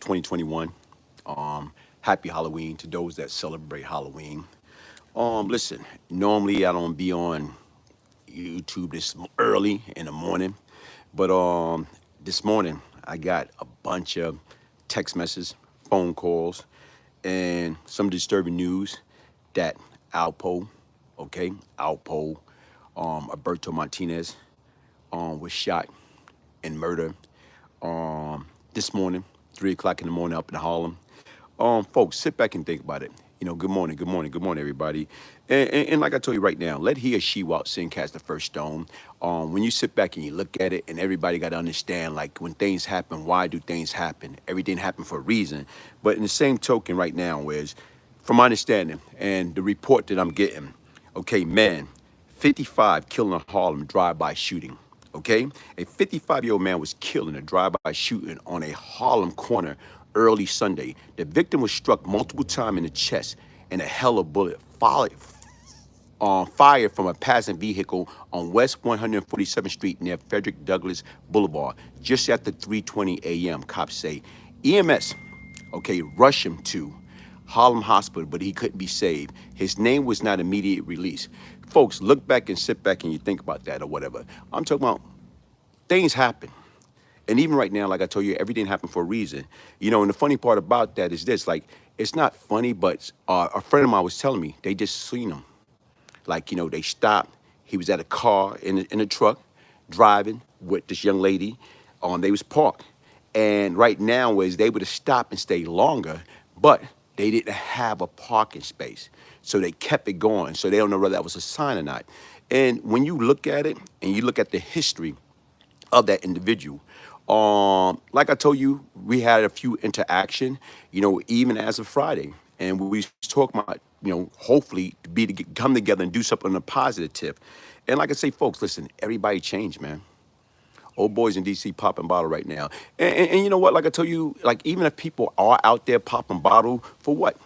2021. Happy Halloween to those that celebrate Halloween. Listen, normally I don't be on YouTube this early in the morning, but this morning I got a bunch of text messages, phone calls, and some disturbing news that Alpo, okay, Alpo, Alberto Martinez, was shot and murdered this morning, 3 o'clock in the morning up in Harlem. Folks, sit back and think about it. Good morning, good morning, good morning, everybody. And like I told you right now, let he or she walk sin cast the first stone. When you sit back and you look at it, and everybody got to understand, like when things happen, why do things happen? Everything happen for a reason. But in the same token, right now, is from my understanding and the report that I'm getting, okay, man, 55 killed in a Harlem drive-by shooting. Okay, a 55-year-old man was killed in a drive-by shooting on a Harlem corner early Sunday. The victim was struck multiple times in the chest, and a hell of bullet fired from a passing vehicle on West 147th Street near Frederick Douglass Boulevard, just after 3:20 a.m. Cops say EMS, okay, rushed him to Harlem Hospital, but he couldn't be saved. His name was not immediate release. Folks, look back and sit back and you think about that or whatever. I'm talking about things happen. And even right now, like I told you, everything happened for a reason. And the funny part about that is this, like, it's not funny, but a friend of mine was telling me they just seen him. Like, they stopped. He was at a car in a truck driving with this young lady. They was parked. And right now is they would have stopped and stayed longer, but they didn't have a parking space. So they kept it going. So they don't know whether that was a sign or not. And when you look at it and you look at the history of that individual, like I told you, we had a few interaction, even as of Friday. And we was talking about, hopefully come together and do something on a positive tip. And like I say, folks, listen, everybody changed, man. Old boys in DC popping bottle right now. And you know what? Like I told you, like even if people are out there popping bottle, for what?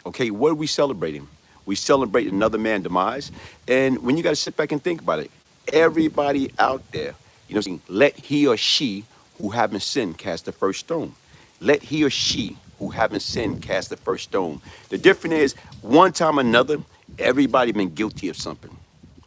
Okay, what are we celebrating? We celebrate another man's demise. And when you got to sit back and think about it, everybody out there, let he or she who haven't sinned cast the first stone. Let he or she who haven't sinned cast the first stone. The difference is, one time or another, everybody been guilty of something.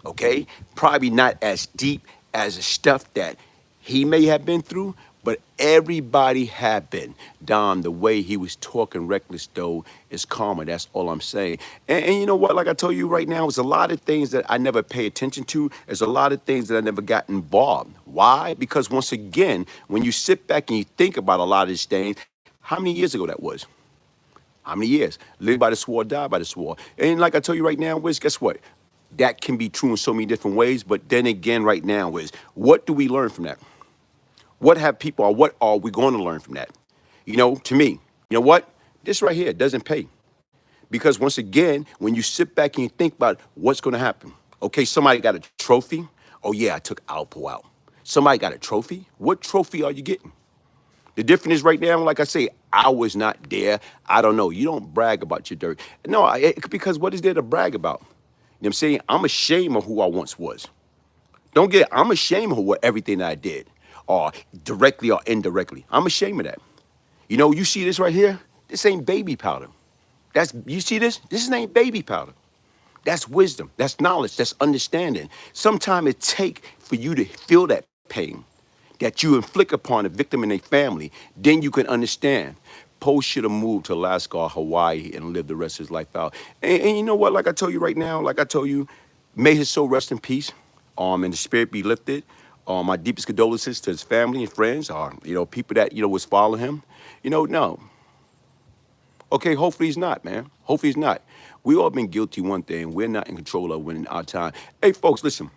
Okay? Probably not as deep as the stuff that he may have been through, but everybody had been. Dom, the way he was talking reckless, though, is karma. That's all I'm saying. And you know what? Like I told you right now, there's a lot of things that I never pay attention to. There's a lot of things that I never got involved. Why? Because once again, when you sit back and you think about a lot of these things, how many years ago that was? How many years? Live by the sword, die by the sword. And like I tell you right now, Wiz, guess what? That can be true in so many different ways. But then again, right now, is what do we learn from that? What have people, or what are we going to learn from that? To me, you know what? This right here doesn't pay. Because once again, when you sit back and you think about what's going to happen, okay, somebody got a trophy. Oh, yeah, I took Alpo out. Somebody got a trophy. What trophy are you getting? The difference is right now, like I say, I was not there. I don't know. You don't brag about your dirt. No, because what is there to brag about? You know what I'm saying? I'm ashamed of who I once was. Don't get it. I'm ashamed of what everything that I did, or directly or indirectly. I'm ashamed of that. You see this right here? This ain't baby powder. You see this? This ain't baby powder. That's wisdom. That's knowledge. That's understanding. Sometimes it take for you to feel that pain that you inflict upon a victim and a family. Then you can understand. Poe should have moved to Alaska or Hawaii and lived the rest of his life out. And you know what? Like I told you right now, like I told you, may his soul rest in peace. And the spirit be lifted. My deepest condolences to his family and friends, or people that was following him. No. Okay, hopefully he's not, man. Hopefully he's not. We all been guilty one thing. We're not in control of when our time. Hey, folks, listen.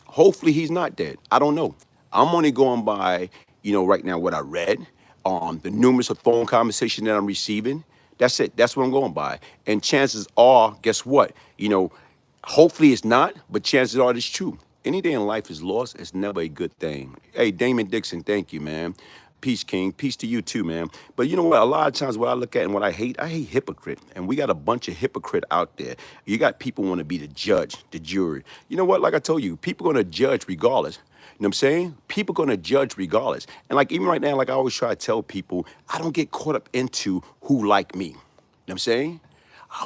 Hopefully he's not dead. I don't know. I'm only going by, right now what I read, the numerous of phone conversations that I'm receiving. That's it. That's what I'm going by. And chances are, guess what? Hopefully it's not, but chances are it's true. Anything in life is lost. It's never a good thing. Hey, Damon Dixon, thank you, man. Peace, King. Peace to you too, man. But you know what? A lot of times what I look at and what I hate hypocrite. And we got a bunch of hypocrite out there. You got people want to be the judge, the jury. You know what? Like I told you, people going to judge regardless. what I'm saying? People gonna judge regardless. And like even right now, like I always try to tell people, I don't get caught up into who like me. You know what I'm saying?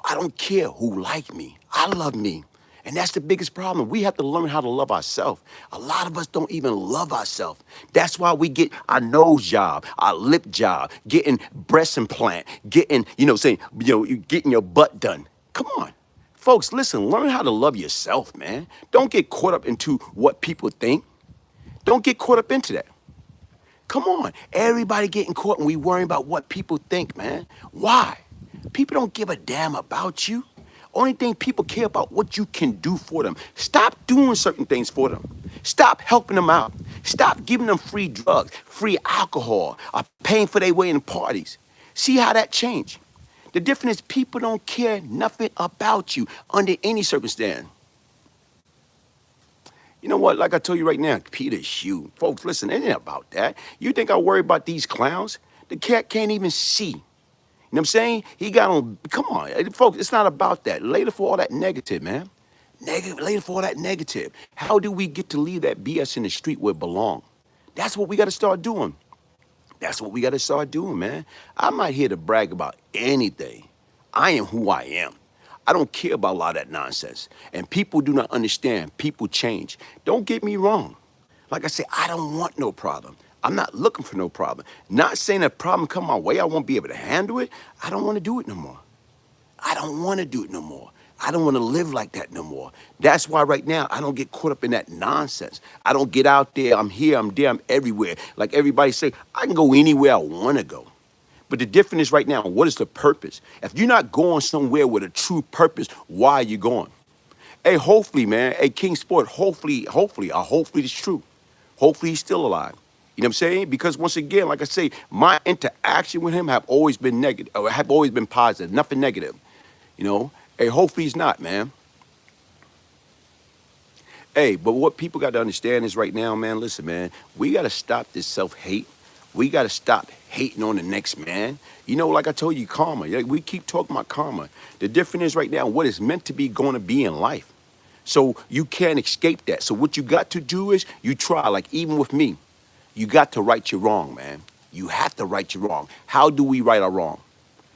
I don't care who like me. I love me. And that's the biggest problem. We have to learn how to love ourselves. A lot of us don't even love ourselves. That's why we get our nose job, our lip job, getting breast implant, getting, getting your butt done. Come on. Folks, listen, learn how to love yourself, man. Don't get caught up into what people think. Don't get caught up into that. Come on. Everybody getting caught and we worrying about what people think, man. Why? People don't give a damn about you. Only thing people care about what you can do for them. Stop doing certain things for them. Stop helping them out. Stop giving them free drugs, free alcohol, or paying for their way in parties. See how that changed? The difference is people don't care nothing about you under any circumstance. You know what? Like I told you right now, Peter shoe. Folks, listen, it ain't about that. You think I worry about these clowns? The cat can't even see. You know what I'm saying? He got on, come on, folks, it's not about that. Later for all that negative, man. Later for all that negative. How do we get to leave that BS in the street where it belongs? That's what we got to start doing. That's what we got to start doing, man. I'm not here to brag about anything. I am who I am. I don't care about a lot of that nonsense. And people do not understand. People change. Don't get me wrong. Like I said, I don't want no problem. I'm not looking for no problem. Not saying a problem come my way, I won't be able to handle it. I don't want to do it no more. I don't want to do it no more. I don't want to live like that no more. That's why right now I don't get caught up in that nonsense. I don't get out there, I'm here, I'm there, I'm everywhere. Like everybody say, I can go anywhere I want to go. But the difference is right now, what is the purpose? If you're not going somewhere with a true purpose, why are you going? Hey, hopefully, man, hey, King Sport, hopefully it's true. Hopefully he's still alive. You know what I'm saying? Because once again, like I say, my interaction with him have always been negative, or have always been positive, nothing negative. You know? Hey, hopefully he's not, man. Hey, but what people got to understand is right now, man, listen, man, we got to stop this self-hate. We got to stop hating on the next man. You know, like I told you, karma. Like, we keep talking about karma. The difference is right now, what is meant to be going to be in life. So you can't escape that. So what you got to do is you try, like even with me, you got to right your wrong, man. You have to right your wrong. How do we right our wrong?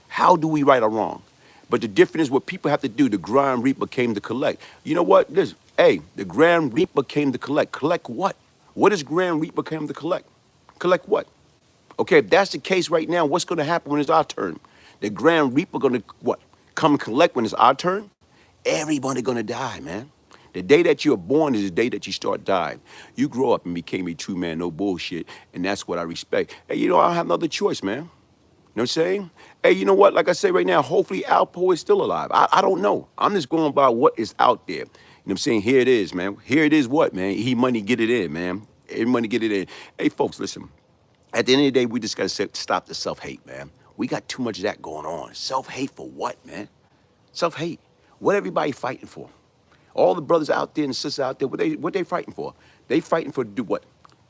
How do we right our wrong? But the difference is what people have to do. The grand reaper came to collect. You know what? The grand reaper came to collect. Collect what? What is grand reaper came to collect? Collect what? Okay, if that's the case right now, what's going to happen when it's our turn? The grand reaper going to what? Come and collect when it's our turn? Everybody going to die, man. The day that you're born is the day that you start dying. You grow up and became a true man, no bullshit, and that's what I respect. Hey, you know, I don't have no other choice, man. You know what I'm saying? Hey, you know what? Like I say right now, hopefully Alpo is still alive. I don't know. I'm just going by what is out there. You know what I'm saying? Here it is, man. Here it is what, man? He money get it in, man. Every money get it in. Hey, folks, listen. At the end of the day, we just got to stop the self-hate, man. We got too much of that going on. Self-hate for what, man? Self-hate. What everybody fighting for? All the brothers out there and sisters out there, what they fighting for? They fighting for to do what?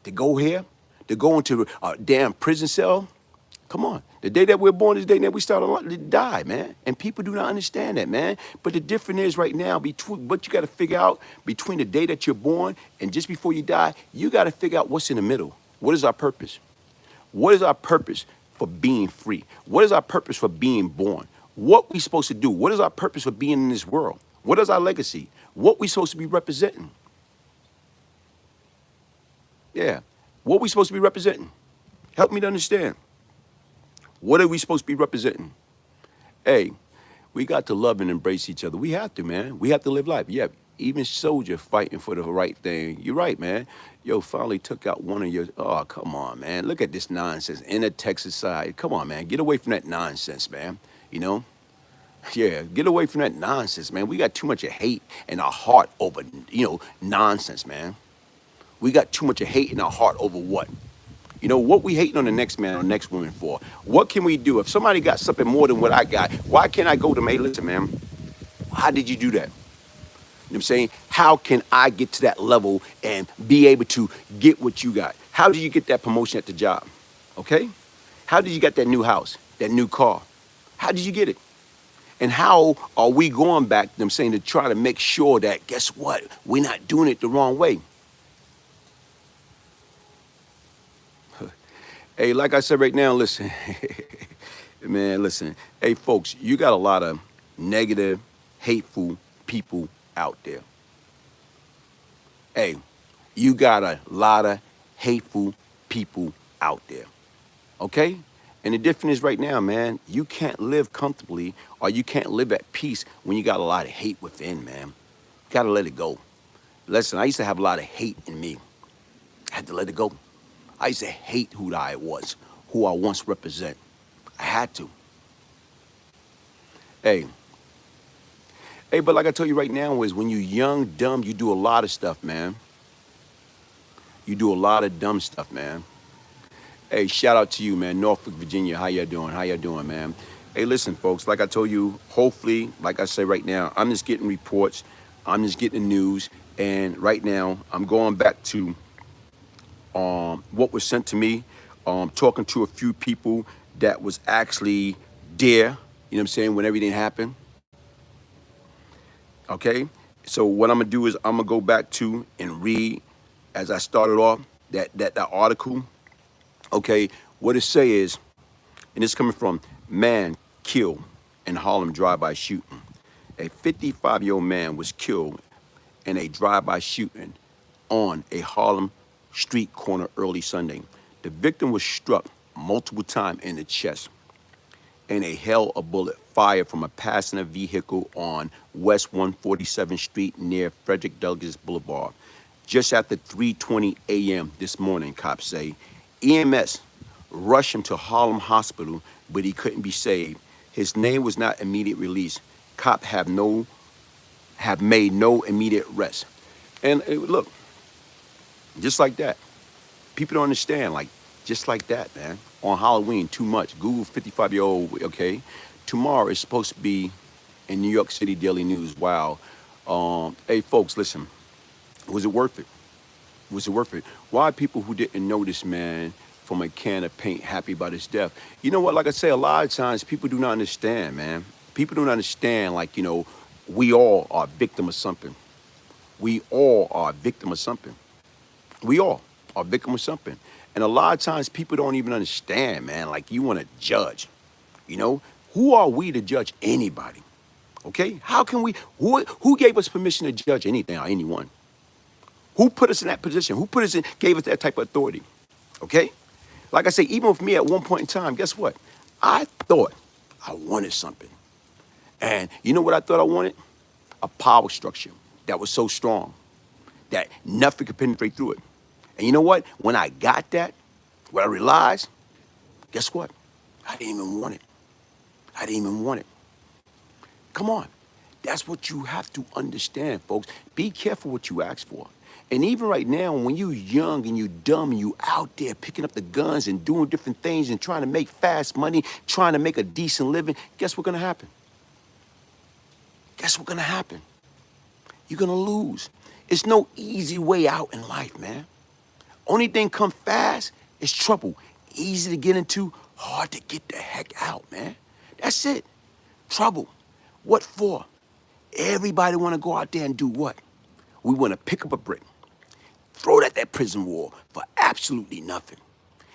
To go here? To go into a damn prison cell? Come on. The day that we're born is the day that we start to die, man. And people do not understand that, man. But the difference is right now, between what you got to figure out between the day that you're born and just before you die, you got to figure out what's in the middle. What is our purpose? What is our purpose for being free? What is our purpose for being born? What we supposed to do? What is our purpose for being in this world? What is our legacy? What we supposed to be representing? Yeah. What we supposed to be representing? Help me to understand. What are we supposed to be representing? Hey, we got to love and embrace each other. We have to, man. We have to live life. Yeah, even soldier fighting for the right thing. You're right, man. Yo, finally took out one of your, oh, come on, man. Look at this nonsense in the Texas side. Come on, man. Get away from that nonsense, man. You know? Yeah, get away from that nonsense, man. We got too much of hate in our heart over, nonsense, man. We got too much of hate in our heart over what? You know, what we hating on the next man or next woman for? What can we do? If somebody got something more than what I got, why can't I go to them, hey, listen, man, how did you do that? You know what I'm saying? How can I get to that level and be able to get what you got? How did you get that promotion at the job? Okay? How did you get that new house, that new car? How did you get it? And how are we going back, you know what I'm saying, to try to make sure that, guess what, we're not doing it the wrong way? Hey, like I said right now, listen, man, listen. Hey, folks, you got a lot of negative, hateful people out there. Hey, you got a lot of hateful people out there. Okay? And the difference is right now, man, you can't live comfortably or you can't live at peace when you got a lot of hate within, man. You gotta let it go. Listen, I used to have a lot of hate in me. I had to let it go. I used to hate who I was, who I once represent. I had to. Hey, hey, but like I told you right now is when you're young, dumb, you do a lot of stuff, man. You do a lot of dumb stuff, man. Hey, shout out to you, man. Norfolk, Virginia. How you doing? How you doing, man? Hey, listen, folks. Like I told you, hopefully, like I say right now, I'm just getting reports. I'm just getting the news. And right now, I'm going back to what was sent to me, talking to a few people that was actually there, you know what I'm saying, when everything happened. Okay? So what I'm gonna do is I'm gonna go back to and read as I started off that article. Okay, what it say is, and it's coming from man killed in Harlem drive-by shooting. A 55-year-old man was killed in a drive-by shooting on a Harlem street corner early Sunday. The victim was struck multiple times in the chest and a bullet fired from a passenger vehicle on West 147th Street near Frederick Douglass Blvd. Just after 3:20 a.m. this morning, cops say. EMS rushed him to Harlem Hospital, but he couldn't be saved. His name was not immediate release. Cops have made no immediate arrest. And look, just like that. People don't understand, like, just like that, man. On Halloween, too much. Google 55-year-old, okay? Tomorrow is supposed to be in New York City Daily News. Wow. Hey, folks, listen. Was it worth it? Was it worth it? Why people who didn't know this man from a can of paint happy about his death? You know what? Like I say, a lot of times people do not understand, man. People don't understand, like, you know, we all are a victim of something. We all are a victim of something. We all are a victim of something. And a lot of times people don't even understand, man. Like, you want to judge, you know? Who are we to judge anybody? Okay? How can we, who gave us permission to judge anything or anyone? Who put us in that position? Who put us in, gave us that type of authority? Okay? Like I say, even with me at one point in time, guess what? I thought I wanted something. And you know what I thought I wanted? A power structure that was so strong that nothing could penetrate through it. And you know what? When I got that, what I realized, guess what? I didn't even want it. I didn't even want it. Come on. That's what you have to understand, folks. Be careful what you ask for. And even right now, when you're young and you're dumb and you out there picking up the guns and doing different things and trying to make fast money, trying to make a decent living, guess what's gonna happen? Guess what's gonna happen? You're gonna lose. It's no easy way out in life, man. Only thing come fast is trouble. Easy to get into, hard to get the heck out, man. That's it. Trouble. What for? Everybody want to go out there and do what? We want to pick up a brick, throw it at that prison wall for absolutely nothing.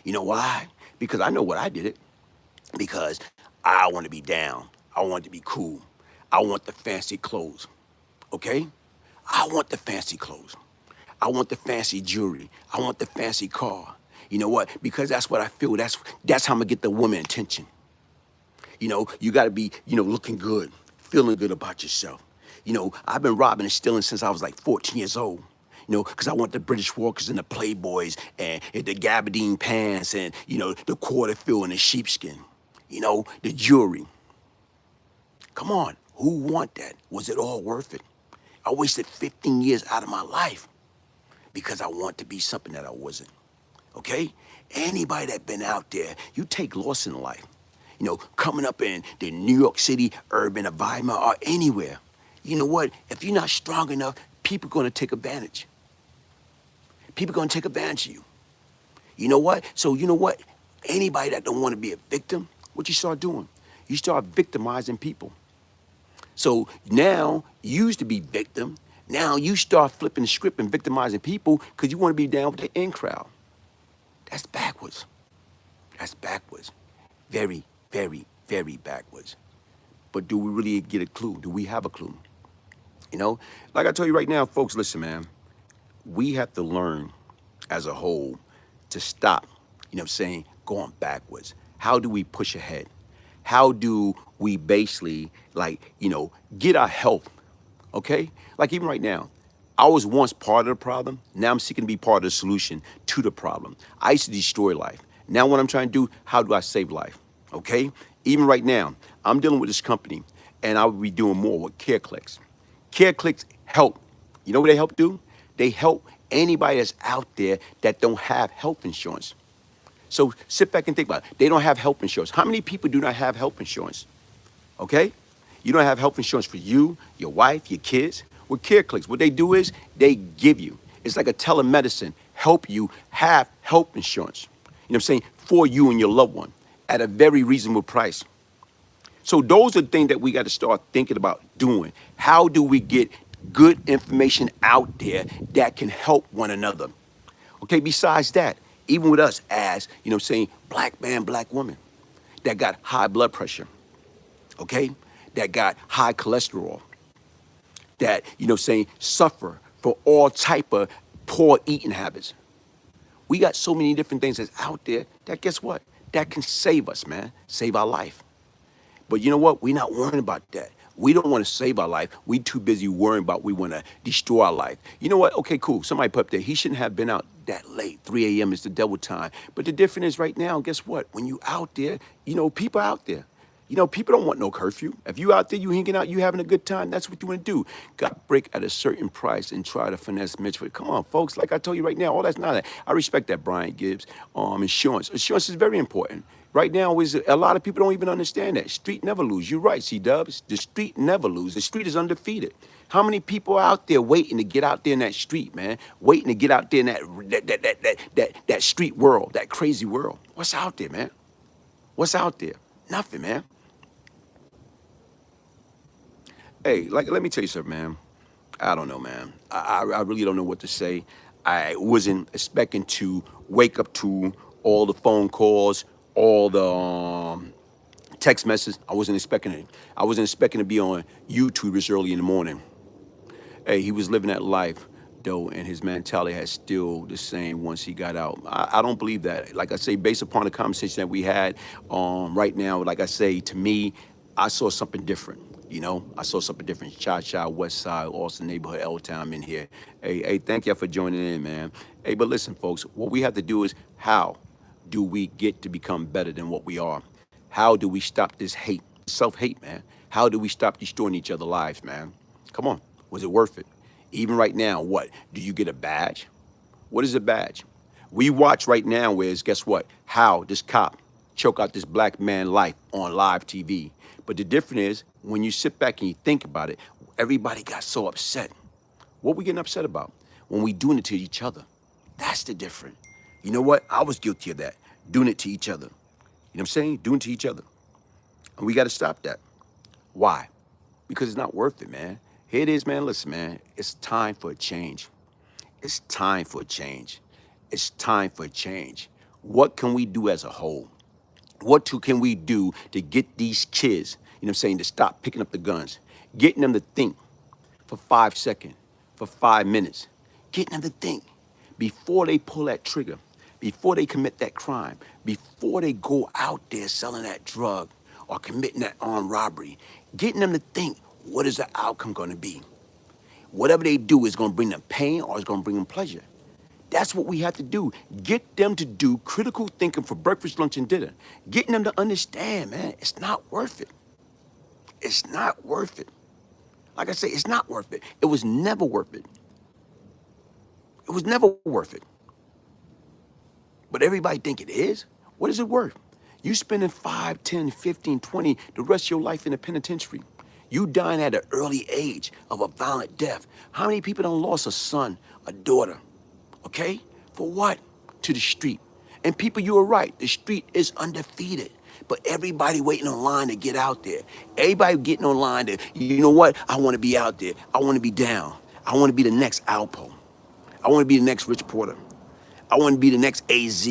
You know why? Because I know what I did it. Because I want to be down. I want to be cool. I want the fancy clothes. Okay? I want the fancy clothes. I want the fancy jewelry. I want the fancy car. You know what? Because that's what I feel. That's how I'm going to get the woman attention. You know, you got to be, you know, looking good, feeling good about yourself. You know, I've been robbing and stealing since I was like 14 years old. You know, because I want the British Walkers and the Playboys and the gabardine pants and, you know, the quarter fill and the sheepskin. You know, the jewelry. Come on, who want that? Was it all worth it? I wasted 15 years out of my life because I want to be something that I wasn't. Okay? Anybody that been out there, you take loss in life. You know, coming up in the New York City urban environment or anywhere. You know what? If you're not strong enough, people are going to take advantage. People are going to take advantage of you. You know what? So you know what? Anybody that don't want to be a victim, what you start doing? You start victimizing people. So now you used to be victim. Now you start flipping the script and victimizing people because you want to be down with the in crowd. That's backwards. That's backwards. Very, very, very backwards. But do we really get a clue? Do we have a clue? You know, like I tell you right now, folks, listen, man, we have to learn as a whole to stop, going backwards. How do we push ahead? How do we basically, get our health, okay? Like even right now, I was once part of the problem. Now I'm seeking to be part of the solution to the problem. I used to destroy life. Now what I'm trying to do, how do I save life? Okay? Even right now, I'm dealing with this company, and I will be doing more with Care Clicks. Care Clicks help. You know what they help do? They help anybody that's out there that don't have health insurance. So sit back and think about it. They don't have health insurance. How many people do not have health insurance? Okay? You don't have health insurance for you, your wife, your kids. With Care Clicks, what they do is they give you, it's like a telemedicine, help you have health insurance. You know what I'm saying? For you and your loved one at a very reasonable price. So those are the things that we got to start thinking about doing. How do we get good information out there that can help one another? Okay, besides that, even with us as, black man, black woman that got high blood pressure, okay, that got high cholesterol, that, suffer for all type of poor eating habits. We got so many different things that's out there that guess what? That can save us, man, save our life. But you know what? We're not worrying about that. We don't want to save our life. We too busy worrying about we want to destroy our life. You know what? Okay, cool. Somebody put up there, he shouldn't have been out that late. 3 a.m. is the devil time. But the difference is right now, guess what? When you out there, people out there. People don't want no curfew. If you out there, you hanging out, you having a good time, that's what you want to do. Got break at a certain price and try to finesse Mitchell. Come on, folks. Like I told you right now, all that's not that. I respect that, Brian Gibbs. Insurance. Insurance is very important. Right now, is a lot of people don't even understand that. Street never lose. You're right, C-Dubs. The street never lose. The street is undefeated. How many people are out there waiting to get out there in that street, man? Waiting to get out there in that street world, that crazy world. What's out there, man? What's out there? Nothing, man. Hey, let me tell you something, man. I don't know, man. I really don't know what to say. I wasn't expecting to wake up to all the phone calls, all the text messages. I wasn't expecting it. I wasn't expecting to be on YouTube this early in the morning. Hey, he was living that life, though, and his mentality has still the same once he got out. I don't believe that. Like I say, based upon the conversation that we had right now, like I say, to me, I saw something different. I saw something different. Cha-Cha, West Side, Austin neighborhood, L-Town, I'm in here. Hey, thank you for joining in, man. Hey, but listen, folks, what we have to do is how do we get to become better than what we are? How do we stop this hate, self-hate, man? How do we stop destroying each other's lives, man? Come on, was it worth it? Even right now, what? Do you get a badge? What is a badge? We watch right now whereas, guess what? How this cop choke out this black man life on live TV. But the difference is, when you sit back and you think about it, everybody got so upset. What we getting upset about? When we doing it to each other. That's the difference. You know what? I was guilty of that. Doing it to each other. You know what I'm saying? Doing it to each other. And we got to stop that. Why? Because it's not worth it, man. Here it is, man. Listen, man. It's time for a change. It's time for a change. It's time for a change. What can we do as a whole? Can we do to get these kids, to stop picking up the guns, getting them to think for 5 seconds, for 5 minutes, getting them to think before they pull that trigger, before they commit that crime, before they go out there selling that drug or committing that armed robbery, getting them to think, what is the outcome going to be? Whatever they do is going to bring them pain or it's going to bring them pleasure. That's what we have to do. Get them to do critical thinking for breakfast, lunch, and dinner. Getting them to understand, man, it's not worth it. It's not worth it. Like I say, it's not worth it. It was never worth it. It was never worth it. But everybody think it is. What is it worth? You spending 5, 10, 15, 20 the rest of your life in the penitentiary. You dying at an early age of a violent death. How many people done lost a son, a daughter? Okay? For what? To the street. And people, you are right. The street is undefeated. But everybody waiting on line to get out there. Everybody getting on line to, you know what? I want to be out there. I want to be down. I want to be the next Alpo. I want to be the next Rich Porter. I want to be the next AZ.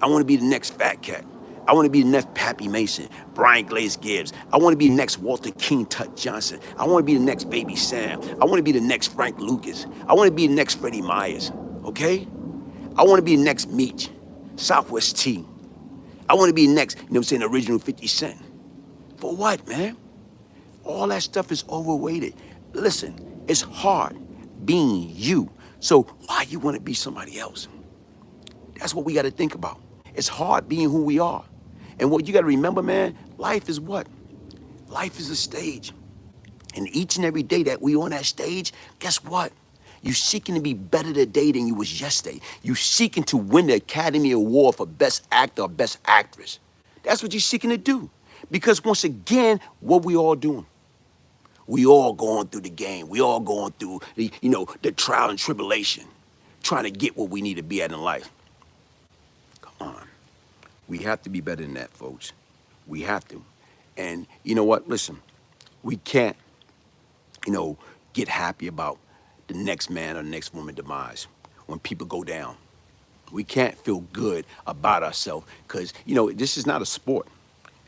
I want to be the next Fat Cat. I want to be the next Pappy Mason, Brian Glaze Gibbs. I want to be the next Walter King Tut Johnson. I want to be the next Baby Sam. I want to be the next Frank Lucas. I want to be the next Freddie Myers, okay? I want to be the next Meech, Southwest T. I want to be next, you know what I'm saying, original 50 Cent. For what, man? All that stuff is overrated. Listen, it's hard being you. So why you want to be somebody else? That's what we got to think about. It's hard being who we are. And what you got to remember, man, life is what? Life is a stage. And each and every day that we on that stage, guess what? You seeking to be better today than you was yesterday. You seeking to win the Academy Award for Best Actor or Best Actress. That's what you're seeking to do. Because once again, what we all doing? We all going through the game. We all going through the, you know, the trial and tribulation, trying to get what we need to be at in life. Come on. We have to be better than that, folks. We have to. And you know what? Listen, we can't, you know, get happy about the next man or the next woman demise when people go down. We can't feel good about ourselves because, you know, this is not a sport.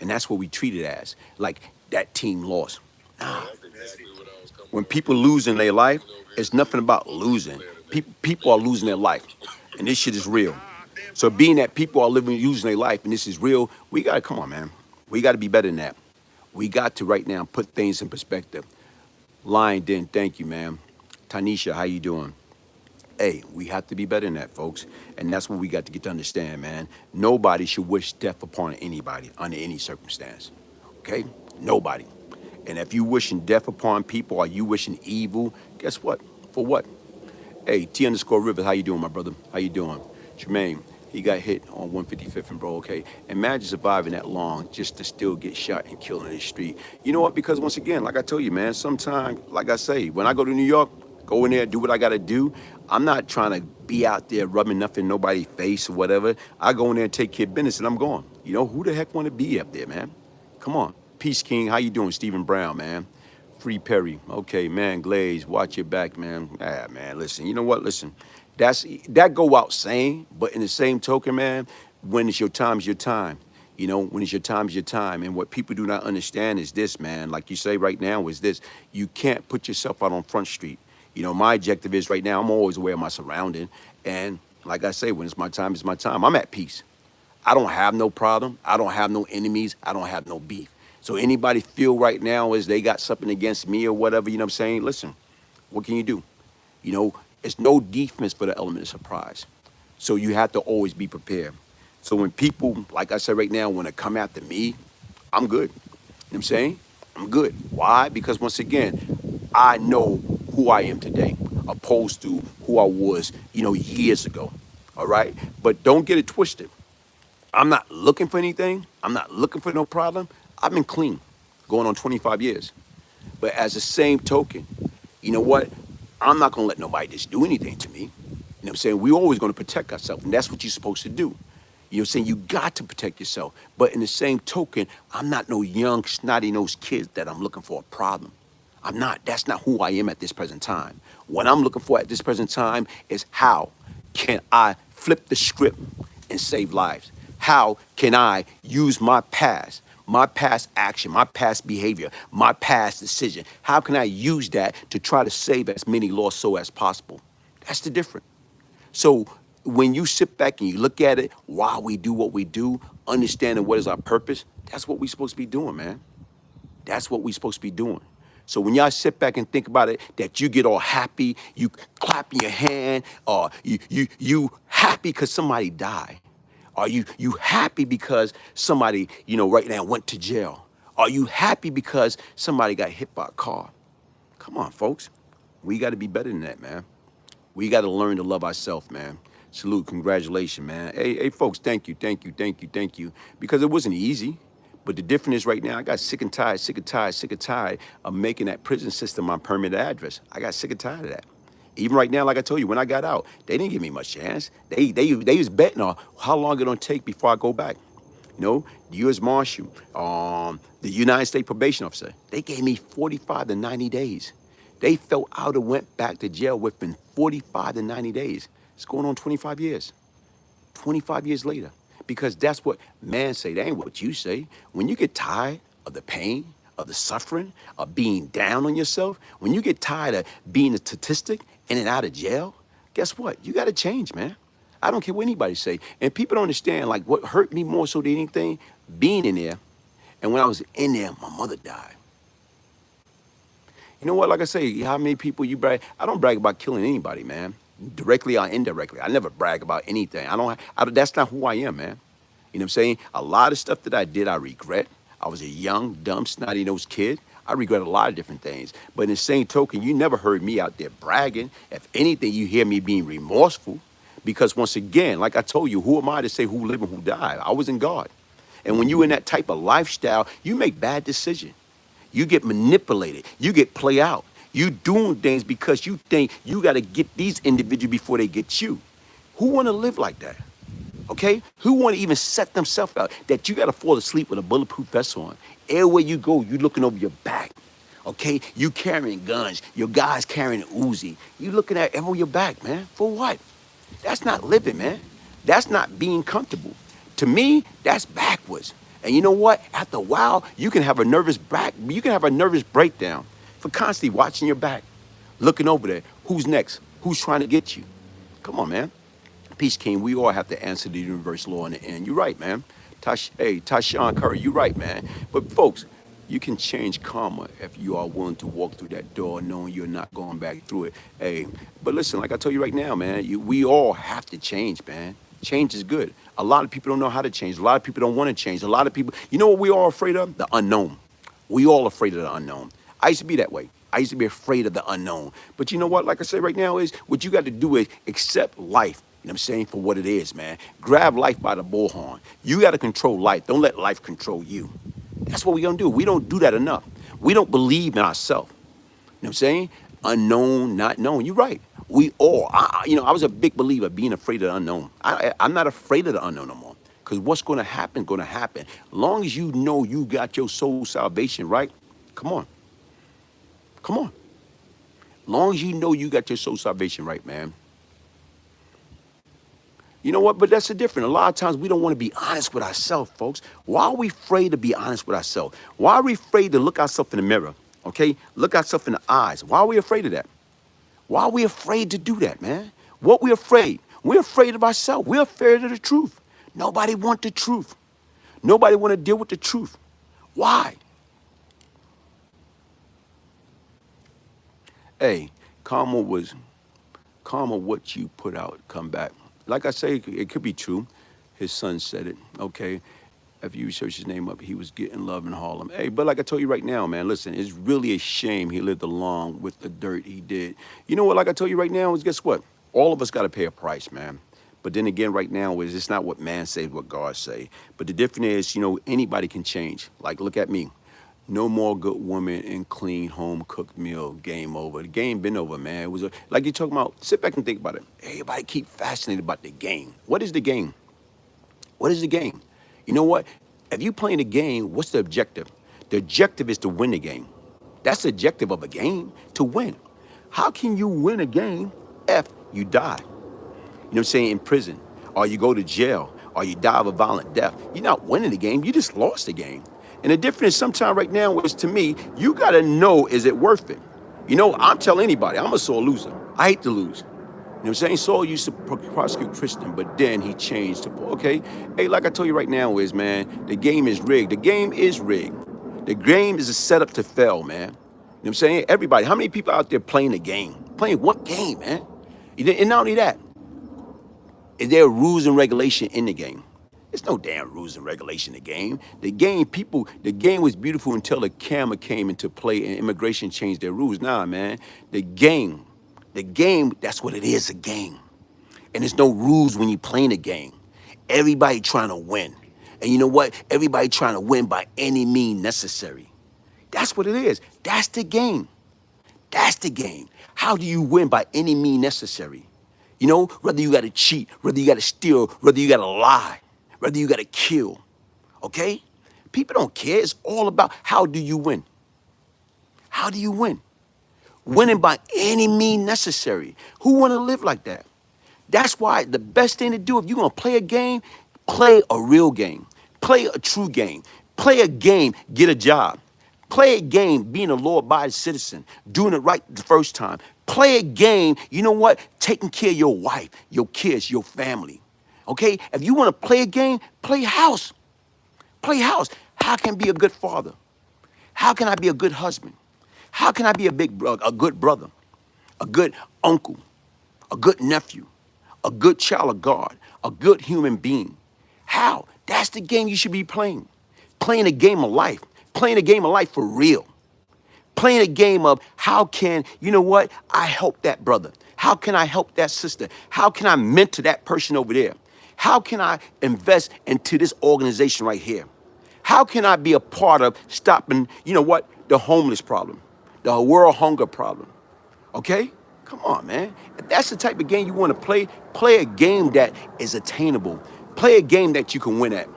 And that's what we treat it as. Like that team lost. Nah. When people lose in their life, it's nothing about losing. People are losing their life. And this shit is real. So being that people are losing their life and this is real, we got to, come on, man. We got to be better than that. We got to right now put things in perspective. Lion Den, thank you, man. Tanisha, how you doing? Hey, we have to be better than that, folks. And that's what we got to get to understand, man. Nobody should wish death upon anybody under any circumstance, okay? Nobody. And if you wishing death upon people or you wishing evil, guess what? For what? Hey, T_Rivers, how you doing, my brother? How you doing? Jermaine, he got hit on 155th and bro, okay? Imagine surviving that long just to still get shot and killed in the street. You know what? Because once again, like I told you, man, sometimes, like I say, when I go to New York, go in there, do what I got to do. I'm not trying to be out there rubbing nothing in nobody's face or whatever. I go in there and take care of business and I'm gone. You know, who the heck want to be up there, man? Come on. Peace King, how you doing? Stephen Brown, man. Free Perry. Okay, man, Glaze, watch your back, man. Ah, man, listen, you know what? Listen, that go out saying, but in the same token, man, when it's your time, it's your time. You know, when it's your time, it's your time. And what people do not understand is this, man. Like you say right now is this. You can't put yourself out on Front Street. You know, my objective is right now, I'm always aware of my surrounding. And like I say, when it's my time, it's my time. I'm at peace. I don't have no problem. I don't have no enemies. I don't have no beef. So anybody feel right now as they got something against me or whatever, you know what I'm saying? Listen, what can you do? You know, it's no defense for the element of surprise. So you have to always be prepared. So when people, like I said right now, want to come after me, I'm good. You know what I'm saying? I'm good. Why? Because once again, I know who I am today, opposed to who I was, you know, years ago. All right? But don't get it twisted. I'm not looking for anything. I'm not looking for no problem. I've been clean, going on 25 years. But as the same token, you know what? I'm not going to let nobody just do anything to me. You know what I'm saying? We're always going to protect ourselves, and that's what you're supposed to do. You know what I'm saying? You got to protect yourself. But in the same token, I'm not no young, snotty-nosed kid that I'm looking for a problem. I'm not. That's not who I am at this present time. What I'm looking for at this present time is how can I flip the script and save lives? How can I use my past action, my past behavior, my past decision? How can I use that to try to save as many lost souls as possible? That's the difference. So when you sit back and you look at it, why we do what we do, understanding what is our purpose, that's what we're supposed to be doing, man. That's what we're supposed to be doing. So when y'all sit back and think about it, that you get all happy, you clap your hand, or you happy because somebody died. Are you happy because somebody, you know, right now went to jail? Are you happy because somebody got hit by a car? Come on, folks. We got to be better than that, man. We got to learn to love ourselves, man. Salute, congratulations, man. Hey, folks, thank you. Because it wasn't easy. But the difference is right now, I got sick and tired of making that prison system my permanent address. I got sick and tired of that. Even right now, like I told you, when I got out, they didn't give me much chance. They was betting on how long it's gonna take before I go back. You know, the U.S. Marshal, the United States Probation Officer, they gave me 45 to 90 days. They felt out and went back to jail within 45 to 90 days. It's going on 25 years. 25 years later. because that's what man say. That ain't what you say. When you get tired of the pain, of the suffering, of being down on yourself, when you get tired of being a statistic in and out of jail, guess what? You got to change, man. I don't care what anybody say. And people don't understand, like, what hurt me more so than anything, being in there. And when I was in there, my mother died. You know what? Like I say, how many people you brag? I don't brag about killing anybody, man. Directly or indirectly. I never brag about anything. That's not who I am, man. You know what I'm saying? A lot of stuff that I did, I regret. I was a young, dumb, snotty-nosed kid. I regret a lot of different things. But in the same token, you never heard me out there bragging. If anything, you hear me being remorseful. Because once again, like I told you, who am I to say who live and who die? I was in God. And when you're in that type of lifestyle, you make bad decisions. You get manipulated. You get play out. You doing things because you think you got to get these individuals before they get you. Who want to live like that? Okay? Who want to even set themselves out that you got to fall asleep with a bulletproof vest on? Everywhere you go, you looking over your back. Okay? You carrying guns. Your guys carrying an Uzi. You looking at everywhere your back, man. For what? That's not living, man. That's not being comfortable. To me, that's backwards. And you know what? After a while, you can have a nervous breakdown for constantly watching your back, looking over there. Who's next? Who's trying to get you? Come on, man. Peace King, we all have to answer the universe law in the end. You're right, man. Tashawn Curry, you're right, man. But folks, you can change karma if you are willing to walk through that door knowing you're not going back through it. Hey, but listen, like I told you right now, man, we all have to change, man. Change is good. A lot of people don't know how to change. A lot of people don't want to change. A lot of people, you know what we all afraid of? The unknown. We all afraid of the unknown. I used to be that way. I used to be afraid of the unknown. But you know what? Like I said right now is what you got to do is accept life. You know what I'm saying? For what it is, man. Grab life by the bullhorn. You got to control life. Don't let life control you. That's what we're going to do. We don't do that enough. We don't believe in ourselves. You know what I'm saying? Unknown, not known. You're right. We all, I was a big believer of being afraid of the unknown. I'm not afraid of the unknown no more. Because what's going to happen, going to happen. Long as you know you got your soul salvation right, come on. Come on. Long as you know you got your soul salvation right, man. You know what? But that's the difference. A lot of times we don't want to be honest with ourselves, folks. Why are we afraid to be honest with ourselves? Why are we afraid to look ourselves in the mirror? Okay? Look ourselves in the eyes. Why are we afraid of that? Why are we afraid to do that, man? What we afraid? We're afraid of ourselves. We're afraid of the truth. Nobody want the truth. Nobody want to deal with the truth. Why? Hey, karma, what you put out, come back. Like I say, it could be true. His son said it, okay? If you search his name up, he was getting love in Harlem. Hey, but like I told you right now, man, listen, it's really a shame he lived along with the dirt he did. You know what, like I told you right now, is guess what? All of us got to pay a price, man. But then again, right now, is it's not what man says, what God say. But the difference is, anybody can change. Like, look at me. No more good woman and clean home cooked meal. Game over. The game been over, man. It was like you're talking about. Sit back and think about it. Everybody keep fascinated about the game. What is the game? What is the game? You know what? If you playing a game, what's the objective? The objective is to win the game. That's the objective of a game, to win. How can you win a game if you die? You know what I'm saying? In prison, or you go to jail, or you die of a violent death. You're not winning the game. You just lost the game. And the difference sometimes right now is, to me, you got to know, is it worth it? I'm telling anybody, I'm a sore loser. I hate to lose. You know what I'm saying? Saul used to prosecute Christian, but then he changed to, okay? Hey, like I told you right now is, man, the game is rigged. The game is rigged. The game is a setup to fail, man. You know what I'm saying? Everybody, how many people out there playing the game? Playing what game, man? And not only that, is there rules and regulation in the game? There's no damn rules and regulation in the game. The game was beautiful until the camera came into play and immigration changed their rules. Nah, man, the game, that's what it is, a game. And there's no rules when you're playing the game. Everybody trying to win. And you know what? Everybody trying to win by any means necessary. That's what it is. That's the game. That's the game. How do you win by any means necessary? Whether you got to cheat, whether you got to steal, whether you got to lie, whether you got to kill, okay? People don't care. It's all about how do you win? How do you win? Winning by any means necessary. Who want to live like that? That's why the best thing to do, if you're going to play a game, Play a real game. Play a true game. Play a game, get a job. Play a game, being a law-abiding citizen, doing it right the first time. Play a game, you know what? Taking care of your wife, your kids, your family. Okay? If you want to play a game, play house. Play house. How can I be a good father? How can I be a good husband? How can I be a good brother, a good uncle, a good nephew, a good child of God, a good human being? How? That's the game you should be playing. Playing a game of life. Playing a game of life for real. Playing a game of how can, you know what, I help that brother? How can I help that sister? How can I mentor that person over there? How can I invest into this organization right here? How can I be a part of stopping, you know what, the homeless problem, the world hunger problem? Okay? Come on, man. If that's the type of game you want to play, play a game that is attainable. Play a game that you can win at.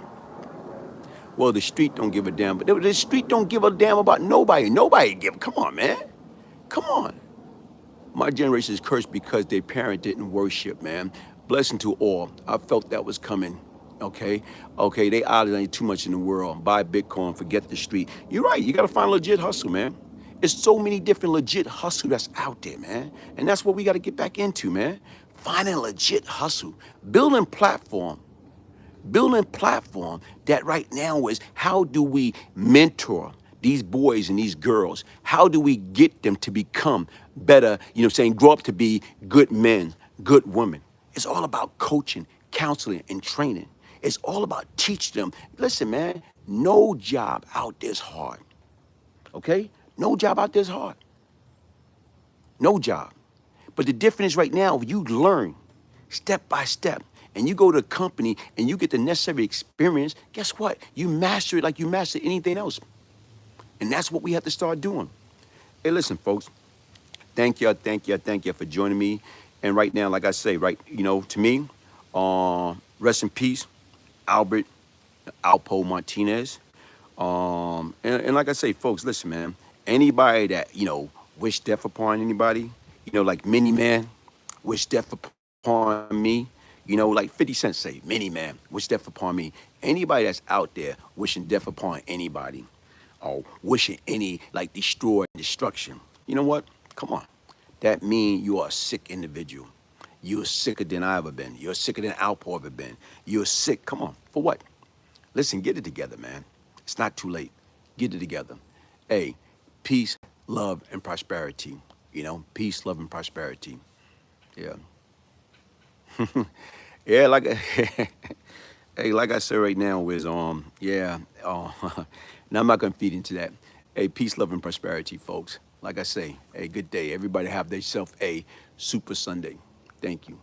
Well, the street don't give a damn, but the street don't give a damn about nobody. Nobody give. Come on, man. Come on. My generation is cursed because their parent didn't worship, man. Blessing to all. I felt that was coming. Okay, they idolize too much in the world. Buy Bitcoin, forget the street. You're right. You gotta find a legit hustle, man. There's so many different legit hustle that's out there, man. And that's what we gotta get back into, man. Finding legit hustle, building platform that right now is how do we mentor these boys and these girls? How do we get them to become better, you know what I'm saying, grow up to be good men, good women? It's all about coaching, counseling, and training. It's all about teaching them. Listen, man, no job out there is hard, okay? No job out there is hard. No job. But the difference right now, if you learn step by step, and you go to a company and you get the necessary experience, guess what? You master it like you master anything else. And that's what we have to start doing. Hey, listen, folks, thank you for joining me. And right now, like I say, right, you know, to me, rest in peace, Alpo Martinez. And like I say, folks, listen, man, anybody that, you know, wish death upon anybody, you know, like Mini Man, wish death upon me, you know, like 50 Cent say, Mini Man, wish death upon me. Anybody that's out there wishing death upon anybody or wishing any, like, destruction, you know what? Come on. That means you are a sick individual. You're sicker than I ever been. You're sicker than Alpo ever been. You're sick. Come on. For what? Listen, get it together, man. It's not too late. Get it together. Hey, peace, love, and prosperity. You know, peace, love, and prosperity. Yeah. Yeah, like hey, like I said right now is yeah, now I'm not gonna feed into that. Hey, peace, love, and prosperity, folks. Like I say, hey, good day. Everybody have themselves a super Sunday. Thank you.